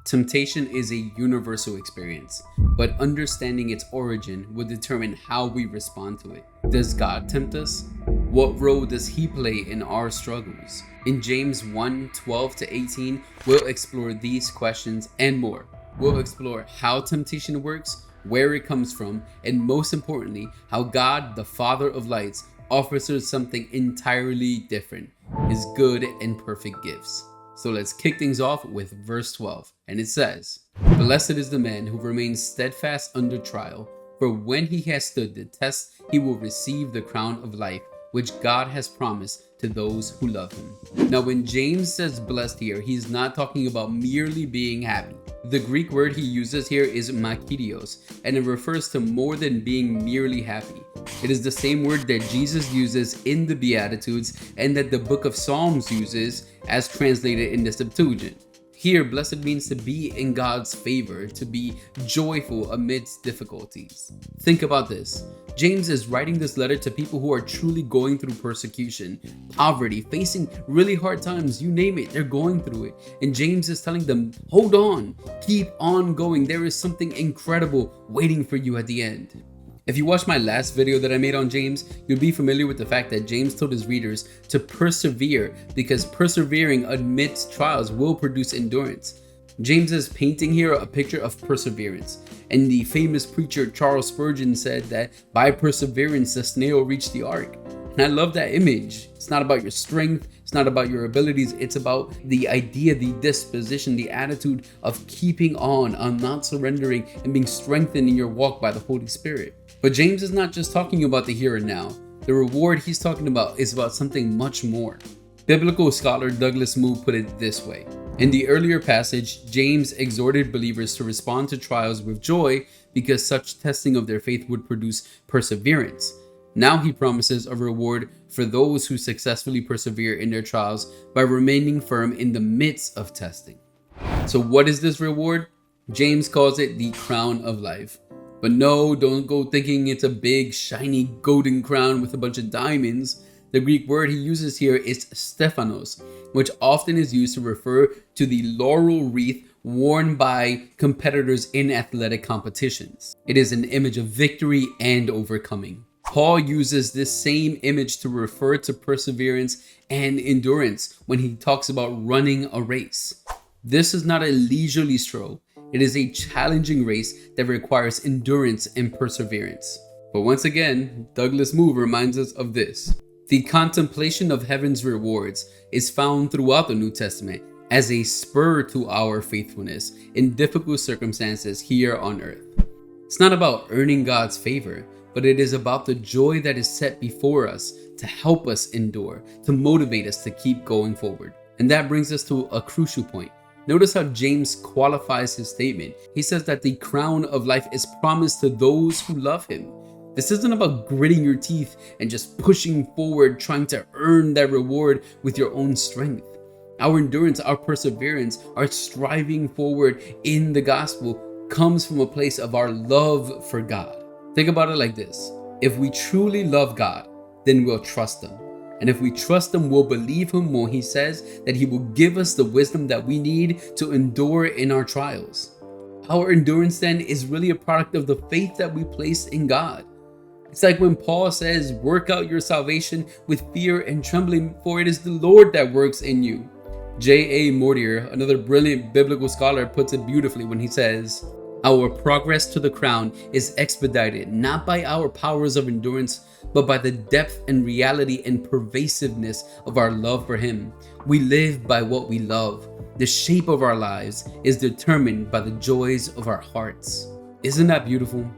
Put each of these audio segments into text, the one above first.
Temptation is a universal experience, but understanding its origin will determine how we respond to it. Does God tempt us? What role does He play in our struggles? In James 1:12-18, we'll explore these questions and more. We'll explore how temptation works, where it comes from, and most importantly, how God, the Father of lights, offers us something entirely different, His good and perfect gifts. So let's kick things off with verse 12, and it says, "Blessed is the man who remains steadfast under trial, for when he has stood the test, he will receive the crown of life, which God has promised to those who love Him." Now, when James says blessed here, he's not talking about merely being happy. The Greek word he uses here is makirios, and it refers to more than being merely happy. It is the same word that Jesus uses in the Beatitudes and that the book of Psalms uses as translated in the Septuagint. Here, blessed means to be in God's favor, to be joyful amidst difficulties. Think about this. James is writing this letter to people who are truly going through persecution, poverty, facing really hard times, you name it, they're going through it. And James is telling them, hold on, keep on going. There is something incredible waiting for you at the end. If you watched my last video that I made on James, you'll be familiar with the fact that James told his readers to persevere because persevering amidst trials will produce endurance. James is painting here a picture of perseverance. And the famous preacher Charles Spurgeon said that by perseverance, the snail reached the ark. And I love that image. It's not about your strength. It's not about your abilities. It's about the idea, the disposition, the attitude of keeping on not surrendering and being strengthened in your walk by the Holy Spirit. But James is not just talking about the here and now. The reward he's talking about is about something much more. Biblical scholar Douglas Moo put it this way. In the earlier passage, James exhorted believers to respond to trials with joy because such testing of their faith would produce perseverance. Now he promises a reward for those who successfully persevere in their trials by remaining firm in the midst of testing. So what is this reward? James calls it the crown of life. But no, don't go thinking it's a big, shiny, golden crown with a bunch of diamonds. The Greek word he uses here is stephanos, which often is used to refer to the laurel wreath worn by competitors in athletic competitions. It is an image of victory and overcoming. Paul uses this same image to refer to perseverance and endurance when he talks about running a race. This is not a leisurely stroll. It is a challenging race that requires endurance and perseverance. But once again, Douglas Moo reminds us of this. The contemplation of heaven's rewards is found throughout the New Testament as a spur to our faithfulness in difficult circumstances here on earth. It's not about earning God's favor, but it is about the joy that is set before us to help us endure, to motivate us to keep going forward. And that brings us to a crucial point. Notice how James qualifies his statement. He says that the crown of life is promised to those who love Him. This isn't about gritting your teeth and just pushing forward, trying to earn that reward with your own strength. Our endurance, our perseverance, our striving forward in the gospel comes from a place of our love for God. Think about it like this. If we truly love God, then we'll trust Him. And if we trust Him, we'll believe Him when He says that He will give us the wisdom that we need to endure in our trials. Our endurance then is really a product of the faith that we place in God. It's like when Paul says, work out your salvation with fear and trembling, for it is the Lord that works in you. J.A. Mortier, another brilliant biblical scholar, puts it beautifully when he says, our progress to the crown is expedited not by our powers of endurance, but by the depth and reality and pervasiveness of our love for Him. We live by what we love. The shape of our lives is determined by the joys of our hearts. Isn't that beautiful?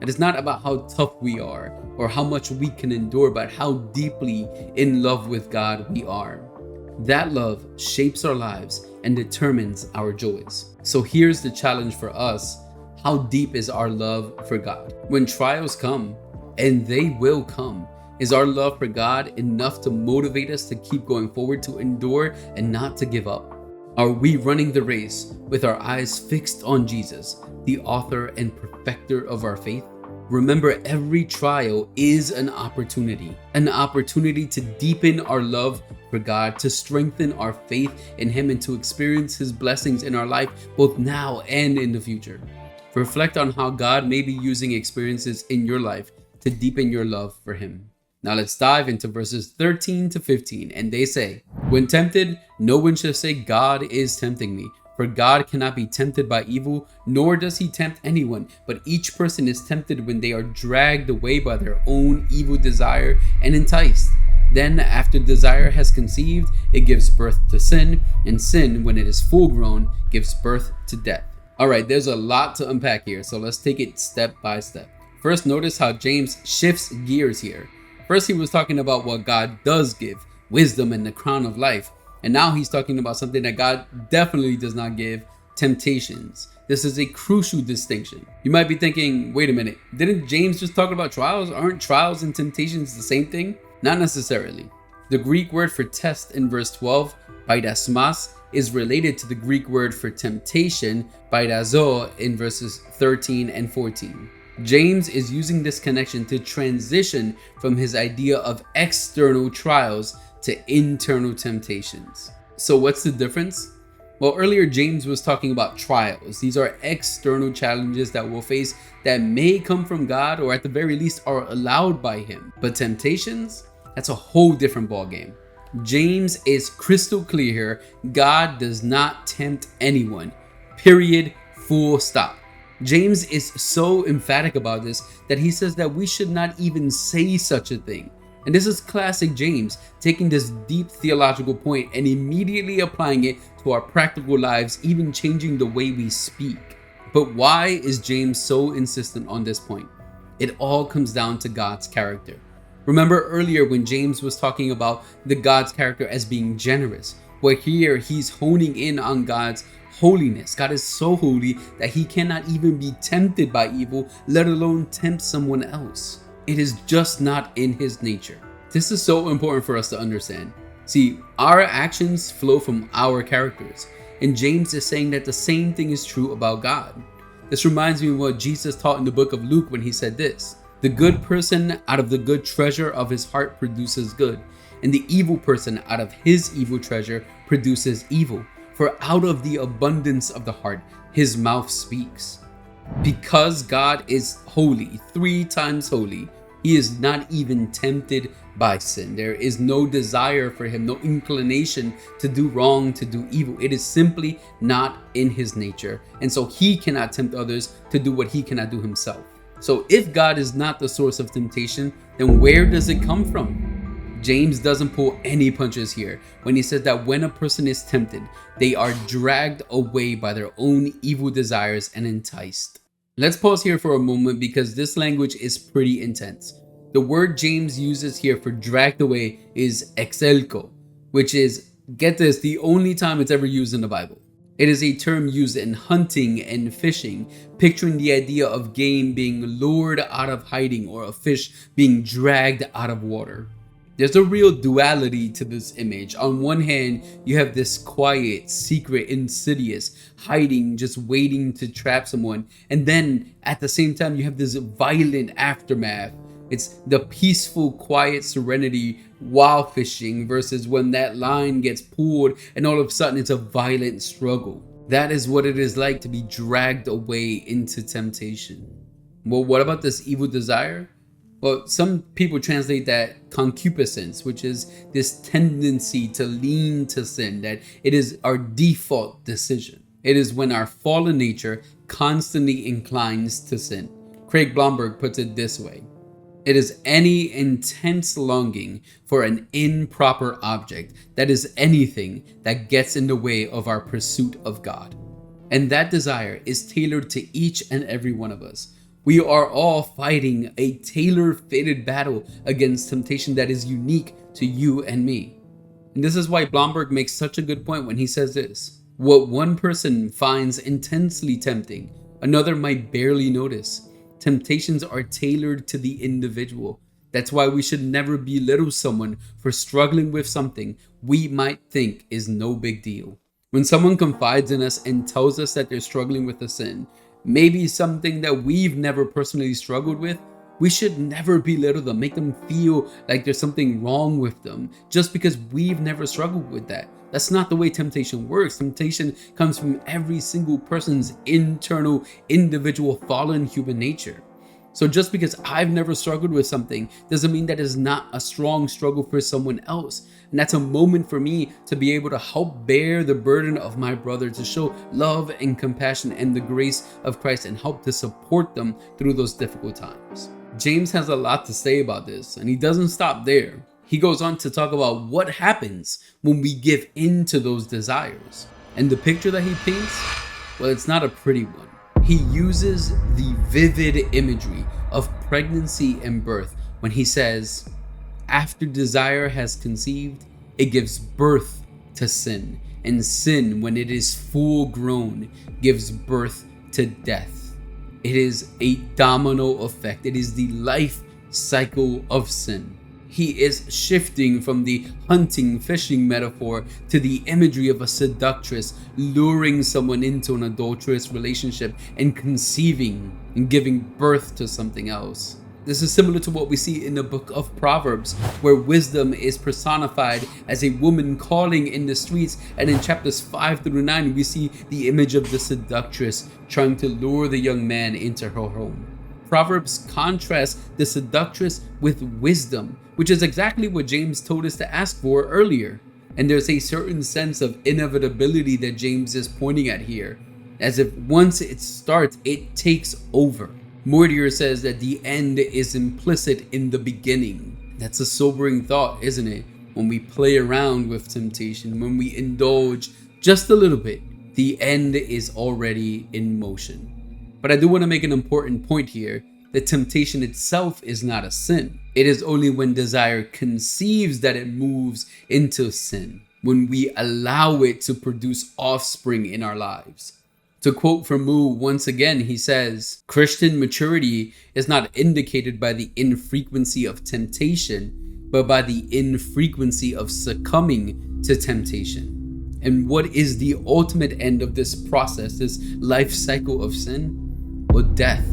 It is not about how tough we are or how much we can endure, but how deeply in love with God we are. That love shapes our lives and determines our joys. So here's the challenge for us. How deep is our love for God? When trials come, and they will come, is our love for God enough to motivate us to keep going forward, to endure and not to give up? Are we running the race with our eyes fixed on Jesus, the author and perfecter of our faith? Remember, every trial is an opportunity to deepen our love for God to strengthen our faith in Him and to experience His blessings in our life, both now and in the future. Reflect on how God may be using experiences in your life to deepen your love for Him. Now let's dive into verses 13 to 15, and they say, "When tempted, no one should say, 'God is tempting me.' For God cannot be tempted by evil, nor does He tempt anyone, but each person is tempted when they are dragged away by their own evil desire and enticed. Then, after desire has conceived, it gives birth to sin, and sin, when it is full grown, gives birth to death." Alright, there's a lot to unpack here, so let's take it step by step. First, notice how James shifts gears here. First, he was talking about what God does give, wisdom and the crown of life. And now he's talking about something that God definitely does not give, temptations. This is a crucial distinction. You might be thinking, wait a minute, didn't James just talk about trials? Aren't trials and temptations the same thing? Not necessarily. The Greek word for test in verse 12, paidasmas, is related to the Greek word for temptation, paidazo, in verses 13 and 14. James is using this connection to transition from his idea of external trials to internal temptations. So what's the difference? Well, earlier James was talking about trials. These are external challenges that we'll face that may come from God or at the very least are allowed by Him. But temptations, that's a whole different ballgame. James is crystal clear here. God does not tempt anyone. Period. Full stop. James is so emphatic about this that he says that we should not even say such a thing. And this is classic James, taking this deep theological point and immediately applying it to our practical lives, even changing the way we speak. But why is James so insistent on this point? It all comes down to God's character. Remember earlier when James was talking about the God's character as being generous, where here he's honing in on God's holiness. God is so holy that He cannot even be tempted by evil, let alone tempt someone else. It is just not in His nature. This is so important for us to understand. See, our actions flow from our characters, and James is saying that the same thing is true about God. This reminds me of what Jesus taught in the book of Luke when He said this: "The good person out of the good treasure of his heart produces good, and the evil person out of his evil treasure produces evil. For out of the abundance of the heart, his mouth speaks." Because God is holy, 3 times holy, He is not even tempted by sin. There is no desire for Him, no inclination to do wrong, to do evil. It is simply not in His nature. And so He cannot tempt others to do what He cannot do Himself. So if God is not the source of temptation, then where does it come from? James doesn't pull any punches here when he says that when a person is tempted, they are dragged away by their own evil desires and enticed. Let's pause here for a moment because this language is pretty intense. The word James uses here for dragged away is exelko, which is, get this, the only time it's ever used in the Bible. It is a term used in hunting and fishing, picturing the idea of game being lured out of hiding or a fish being dragged out of water. There's a real duality to this image. On one hand, you have this quiet, secret, insidious, hiding, just waiting to trap someone. And then at the same time, you have this violent aftermath. It's the peaceful, quiet serenity while fishing versus when that line gets pulled and all of a sudden it's a violent struggle. That is what it is like to be dragged away into temptation. Well, what about this evil desire? Well, some people translate that concupiscence, which is this tendency to lean to sin, that it is our default decision. It is when our fallen nature constantly inclines to sin. Craig Blomberg puts it this way: it is any intense longing for an improper object, that is anything that gets in the way of our pursuit of God. And that desire is tailored to each and every one of us. We are all fighting a tailor-fitted battle against temptation that is unique to you and me. And this is why Blomberg makes such a good point when he says this: what one person finds intensely tempting, another might barely notice. Temptations are tailored to the individual. That's why we should never belittle someone for struggling with something we might think is no big deal. When someone confides in us and tells us that they're struggling with a sin, maybe something that we've never personally struggled with, We should never belittle them, make them feel like there's something wrong with them just because we've never struggled with that. That's not the way temptation works. Temptation comes from every single person's internal, individual, fallen human nature. So just because I've never struggled with something doesn't mean that it's not a strong struggle for someone else. And that's a moment for me to be able to help bear the burden of my brother, to show love and compassion and the grace of Christ, and help to support them through those difficult times. James has a lot to say about this, and he doesn't stop there. He goes on to talk about what happens when we give in to those desires. And the picture that he paints, well, it's not a pretty one. He uses the vivid imagery of pregnancy and birth when he says, after desire has conceived, it gives birth to sin. And sin, when it is full grown, gives birth to death. It is a domino effect. It is the life cycle of sin. He is shifting from the hunting, fishing metaphor to the imagery of a seductress luring someone into an adulterous relationship and conceiving and giving birth to something else. This is similar to what we see in the book of Proverbs, where wisdom is personified as a woman calling in the streets, and in chapters 5 through 9 we see the image of the seductress trying to lure the young man into her home. Proverbs contrasts the seductress with wisdom, which is exactly what James told us to ask for earlier. And there's a certain sense of inevitability that James is pointing at here, as if once it starts, it takes over. Mortier says that the end is implicit in the beginning. That's a sobering thought, isn't it? When we play around with temptation, when we indulge just a little bit, the end is already in motion. But I do want to make an important point here, that temptation itself is not a sin. It is only when desire conceives that it moves into sin, when we allow it to produce offspring in our lives. To quote from Moo once again, he says, Christian maturity is not indicated by the infrequency of temptation, but by the infrequency of succumbing to temptation. And what is the ultimate end of this process, this life cycle of sin? Well, death.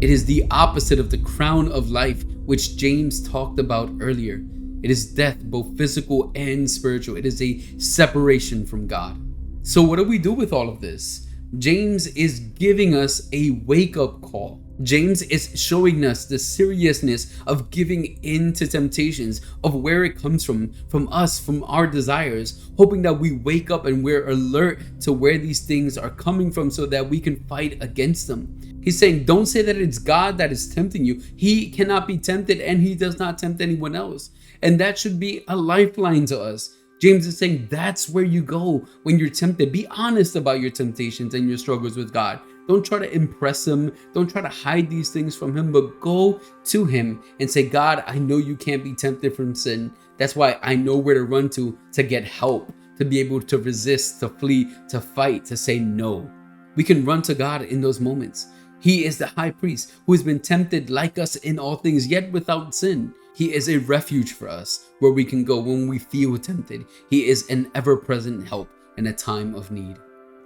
It is the opposite of the crown of life, which James talked about earlier. It is death, both physical and spiritual. It is a separation from God. So what do we do with all of this? James is giving us a wake-up call. James is showing us the seriousness of giving in to temptations, of where it comes from us, from our desires, hoping that we wake up and we're alert to where these things are coming from so that we can fight against them. He's saying, don't say that it's God that is tempting you. He cannot be tempted, and he does not tempt anyone else. And that should be a lifeline to us. James is saying that's where you go when you're tempted. Be honest about your temptations and your struggles with God. Don't try to impress him. Don't try to hide these things from him, but go to him and say, God, I know you can't be tempted from sin. That's why I know where to run to get help, to be able to resist, to flee, to fight, to say no. We can run to God in those moments. He is the high priest who has been tempted like us in all things, yet without sin. He is a refuge for us where we can go when we feel tempted. He is an ever-present help in a time of need.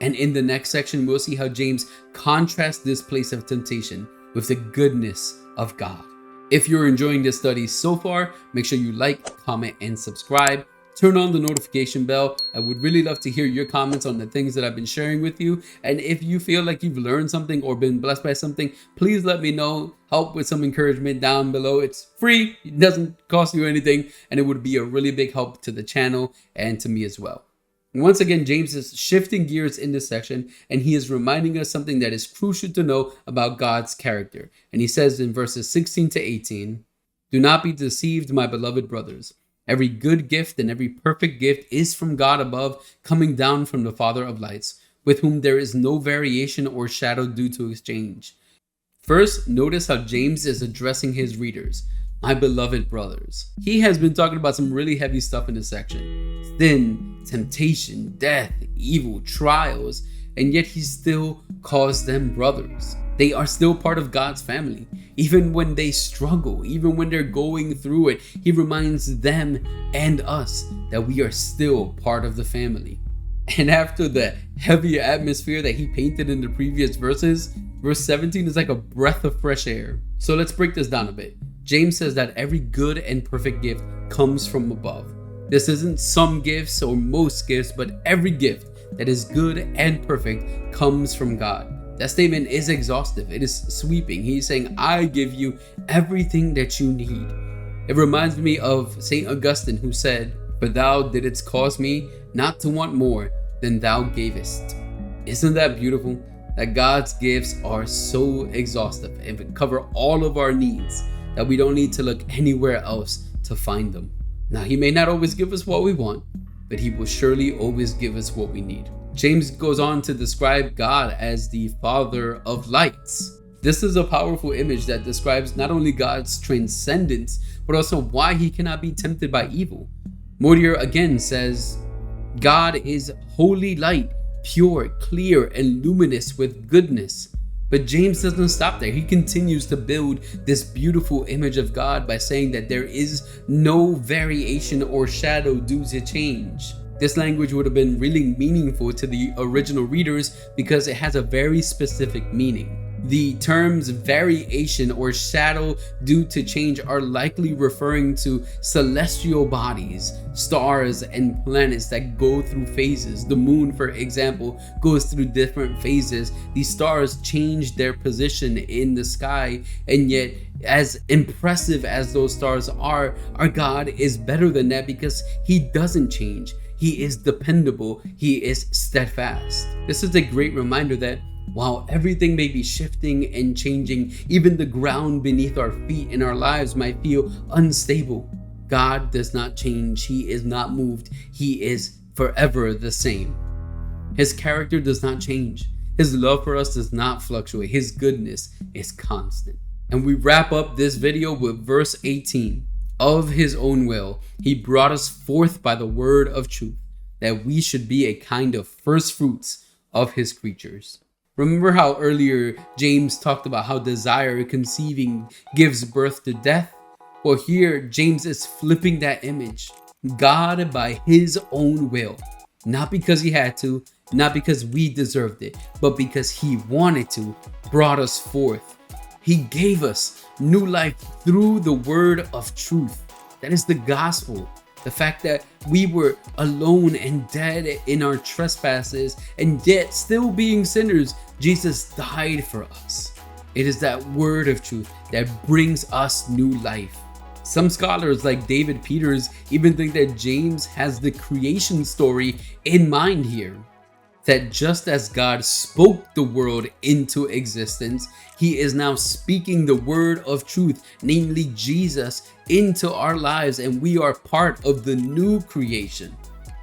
And in the next section, we'll see how James contrasts this place of temptation with the goodness of God. If you're enjoying this study so far, make sure you like, comment, and subscribe. Turn on the notification bell. I would really love to hear your comments on the things that I've been sharing with you. And if you feel like you've learned something or been blessed by something, please let me know. Help with some encouragement down below. It's free. It doesn't cost you anything. And it would be a really big help to the channel and to me as well. Once again, James is shifting gears in this section, and he is reminding us something that is crucial to know about God's character. And he says in verses 16 to 18, "Do not be deceived, my beloved brothers. Every good gift and every perfect gift is from God above, coming down from the Father of lights, with whom there is no variation or shadow due to exchange." First, notice how James is addressing his readers. My beloved brothers. He has been talking about some really heavy stuff in this section. Sin, temptation, death, evil, trials, and yet he still calls them brothers. They are still part of God's family. Even when they struggle, even when they're going through it, he reminds them and us that we are still part of the family. And after the heavy atmosphere that he painted in the previous verses, Verse 17 is like a breath of fresh air. So let's break this down a bit. James says that every good and perfect gift comes from above. This isn't some gifts or most gifts, but every gift that is good and perfect comes from God. That statement is exhaustive. It is sweeping. He's saying, I give you everything that you need. It reminds me of St. Augustine, who said, for thou didst cause me not to want more than thou gavest. Isn't that beautiful? That God's gifts are so exhaustive and cover all of our needs that we don't need to look anywhere else to find them. Now, he may not always give us what we want, but he will surely always give us what we need. James goes on to describe God as the Father of lights. This is a powerful image that describes not only God's transcendence, but also why he cannot be tempted by evil. Mortier again says, God is holy light, pure, clear, and luminous with goodness. But James doesn't stop there. He continues to build this beautiful image of God by saying that there is no variation or shadow due to change. This language would have been really meaningful to the original readers because it has a very specific meaning. The terms variation or shadow due to change are likely referring to celestial bodies, stars, and planets that go through phases. The moon, for example, goes through different phases. These stars change their position in the sky, and yet, as impressive as those stars are, our God is better than that because he doesn't change. He is dependable. He is steadfast. This is a great reminder that while everything may be shifting and changing, even the ground beneath our feet in our lives might feel unstable, God does not change. He is not moved. He is forever the same. His character does not change. His love for us does not fluctuate. His goodness is constant. And we wrap up this video with verse 18. Of his own will, he brought us forth by the word of truth, that we should be a kind of first fruits of his creatures. Remember how earlier James talked about how desire conceiving gives birth to death? Well, here James is flipping that image. God, by his own will, not because he had to, not because we deserved it, but because he wanted to, brought us forth. He gave us new life through the word of truth. That is the gospel. The fact that we were alone and dead in our trespasses, and yet still being sinners, Jesus died for us. It is that word of truth that brings us new life. Some scholars like David Peters even think that James has the creation story in mind here. That just as God spoke the world into existence, he is now speaking the word of truth, namely Jesus, into our lives, and we are part of the new creation.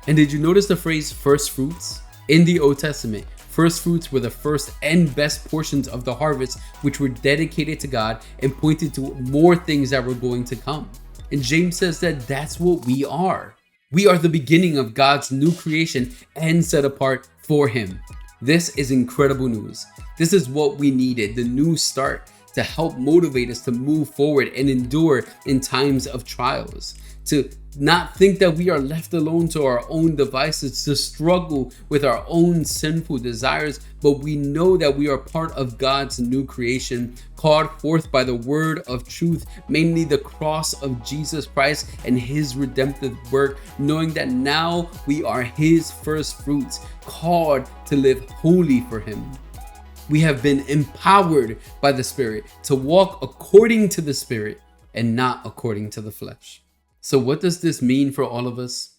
And did you notice the phrase first fruits? In the Old Testament, first fruits were the first and best portions of the harvest, which were dedicated to God and pointed to more things that were going to come. And James says that that's what we are. We are the beginning of God's new creation and set apart for him. This is incredible news. This is what we needed, the new start, to help motivate us to move forward and endure in times of trials. To not think that we are left alone to our own devices, to struggle with our own sinful desires, but we know that we are part of God's new creation, called forth by the word of truth, mainly the cross of Jesus Christ and his redemptive work, knowing that now we are his first fruits, called to live holy for him. We have been empowered by the Spirit to walk according to the Spirit and not according to the flesh. So what does this mean for all of us?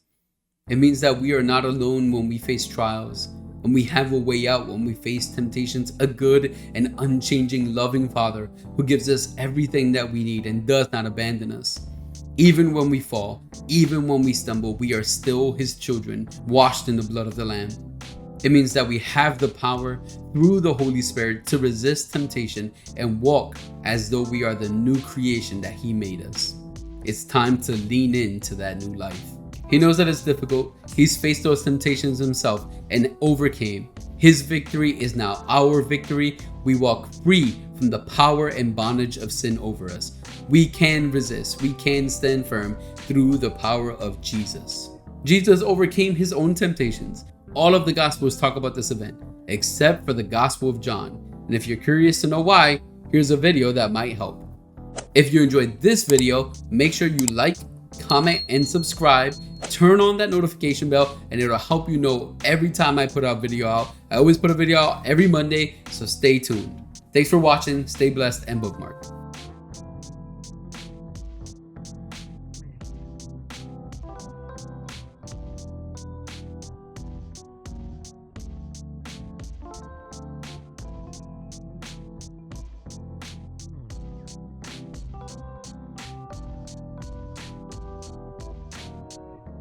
It means that we are not alone when we face trials, and we have a way out when we face temptations. A good and unchanging loving Father who gives us everything that we need and does not abandon us. Even when we fall, even when we stumble, we are still his children, washed in the blood of the Lamb. It means that we have the power through the Holy Spirit to resist temptation and walk as though we are the new creation that he made us. It's time to lean into that new life. He knows that it's difficult. He's faced those temptations himself and overcame. His victory is now our victory. We walk free from the power and bondage of sin over us. We can resist. We can stand firm through the power of Jesus. Jesus overcame his own temptations. All of the Gospels talk about this event, except for the Gospel of John. And if you're curious to know why, here's a video that might help. If you enjoyed this video, make sure you like, comment, and subscribe. Turn on that notification bell and it'll help you know every time I put a video out. I always put a video out every Monday, so stay tuned. Thanks for watching, stay blessed, and bookmark.